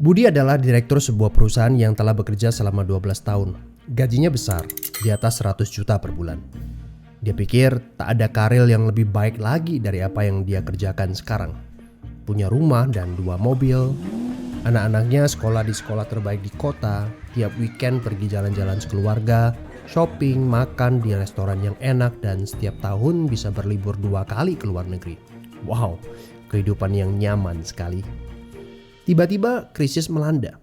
Budi adalah direktur sebuah perusahaan yang telah bekerja selama 12 tahun. Gajinya besar, di atas 100 juta per bulan. Dia pikir tak ada karir yang lebih baik lagi dari apa yang dia kerjakan sekarang. Punya rumah dan 2 mobil. Anak-anaknya sekolah di sekolah terbaik di kota. Tiap weekend pergi jalan-jalan sekeluarga, shopping, makan di restoran yang enak, dan setiap tahun bisa berlibur 2 kali ke luar negeri. Wow, kehidupan yang nyaman sekali. Tiba-tiba krisis melanda.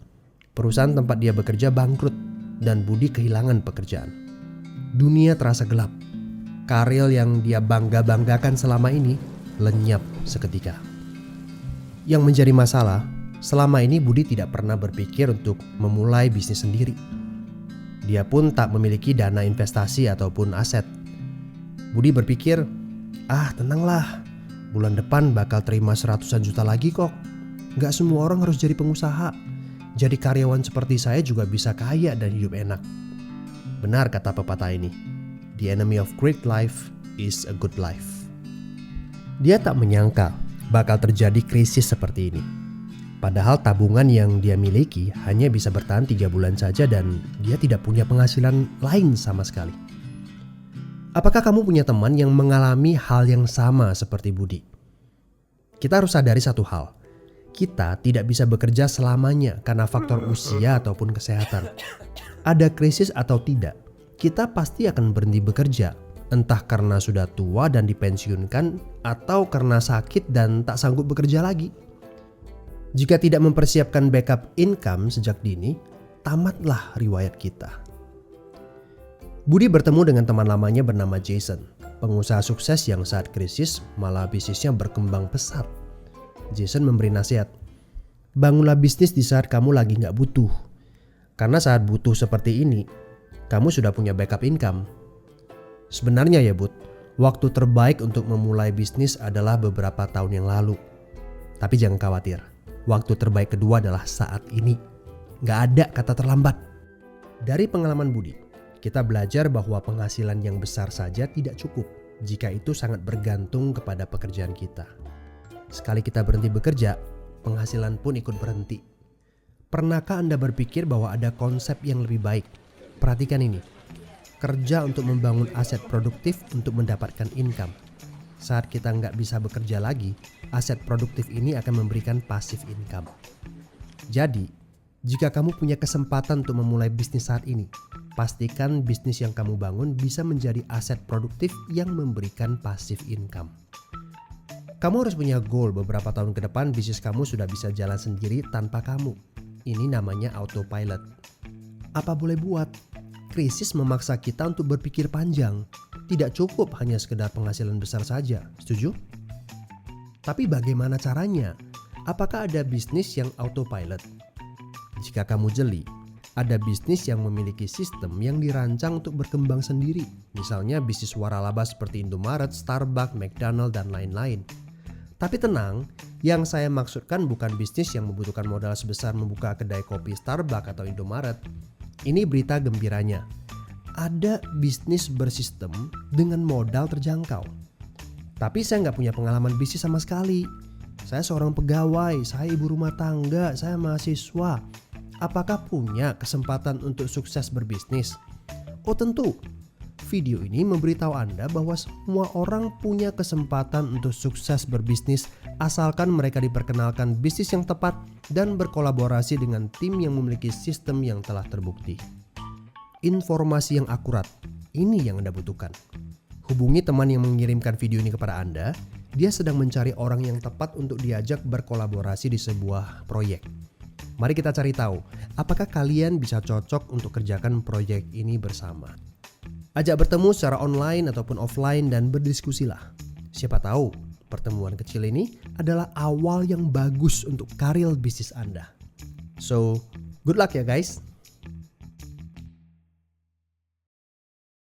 Perusahaan tempat dia bekerja bangkrut dan Budi kehilangan pekerjaan. Dunia terasa gelap. Karir yang dia bangga-banggakan selama ini lenyap seketika. Yang menjadi masalah, selama ini Budi tidak pernah berpikir untuk memulai bisnis sendiri. Dia pun tak memiliki dana investasi ataupun aset. Budi berpikir, tenanglah, bulan depan bakal terima 100-an juta lagi kok. Gak semua orang harus jadi pengusaha. Jadi karyawan seperti saya juga bisa kaya dan hidup enak. Benar kata pepatah ini. The enemy of great life is a good life. Dia tak menyangka bakal terjadi krisis seperti ini. Padahal tabungan yang dia miliki hanya bisa bertahan 3 bulan saja dan dia tidak punya penghasilan lain sama sekali. Apakah kamu punya teman yang mengalami hal yang sama seperti Budi? Kita harus sadari satu hal. Kita tidak bisa bekerja selamanya karena faktor usia ataupun kesehatan. Ada krisis atau tidak, kita pasti akan berhenti bekerja. Entah karena sudah tua dan dipensiunkan atau karena sakit dan tak sanggup bekerja lagi. Jika tidak mempersiapkan backup income sejak dini, tamatlah riwayat kita. Budi bertemu dengan teman lamanya bernama Jason, pengusaha sukses yang saat krisis malah bisnisnya berkembang pesat. Jason memberi nasihat, bangunlah bisnis di saat kamu lagi gak butuh. Karena saat butuh seperti ini, kamu sudah punya backup income. Sebenarnya ya Bud, waktu terbaik untuk memulai bisnis adalah beberapa tahun yang lalu. Tapi jangan khawatir, waktu terbaik kedua adalah saat ini. Gak ada kata terlambat. Dari pengalaman Budi, kita belajar bahwa penghasilan yang besar saja tidak cukup jika itu sangat bergantung kepada pekerjaan kita. Sekali kita berhenti bekerja, penghasilan pun ikut berhenti. Pernahkah Anda berpikir bahwa ada konsep yang lebih baik? Perhatikan ini. Kerja untuk membangun aset produktif untuk mendapatkan income. Saat kita nggak bisa bekerja lagi, aset produktif ini akan memberikan passive income. Jadi, jika kamu punya kesempatan untuk memulai bisnis saat ini, pastikan bisnis yang kamu bangun bisa menjadi aset produktif yang memberikan passive income. Kamu harus punya goal beberapa tahun ke depan bisnis kamu sudah bisa jalan sendiri tanpa kamu. Ini namanya autopilot. Apa boleh buat? Krisis memaksa kita untuk berpikir panjang. Tidak cukup hanya sekedar penghasilan besar saja. Setuju? Tapi bagaimana caranya? Apakah ada bisnis yang autopilot? Jika kamu jeli, ada bisnis yang memiliki sistem yang dirancang untuk berkembang sendiri. Misalnya bisnis waralaba seperti Indomaret, Starbucks, McDonald, dan lain-lain. Tapi tenang, yang saya maksudkan bukan bisnis yang membutuhkan modal sebesar membuka kedai kopi Starbucks atau Indomaret. Ini berita gembiranya. Ada bisnis bersistem dengan modal terjangkau. Tapi saya nggak punya pengalaman bisnis sama sekali. Saya seorang pegawai, saya ibu rumah tangga, saya mahasiswa. Apakah punya kesempatan untuk sukses berbisnis? Oh tentu. Video ini memberitahu Anda bahwa semua orang punya kesempatan untuk sukses berbisnis asalkan mereka diperkenalkan bisnis yang tepat dan berkolaborasi dengan tim yang memiliki sistem yang telah terbukti. Informasi yang akurat, ini yang Anda butuhkan. Hubungi teman yang mengirimkan video ini kepada Anda. Dia sedang mencari orang yang tepat untuk diajak berkolaborasi di sebuah proyek. Mari kita cari tahu, apakah kalian bisa cocok untuk kerjakan proyek ini bersama. Ajak bertemu secara online ataupun offline dan berdiskusilah. Siapa tahu pertemuan kecil ini adalah awal yang bagus untuk karir bisnis Anda. So, good luck ya guys.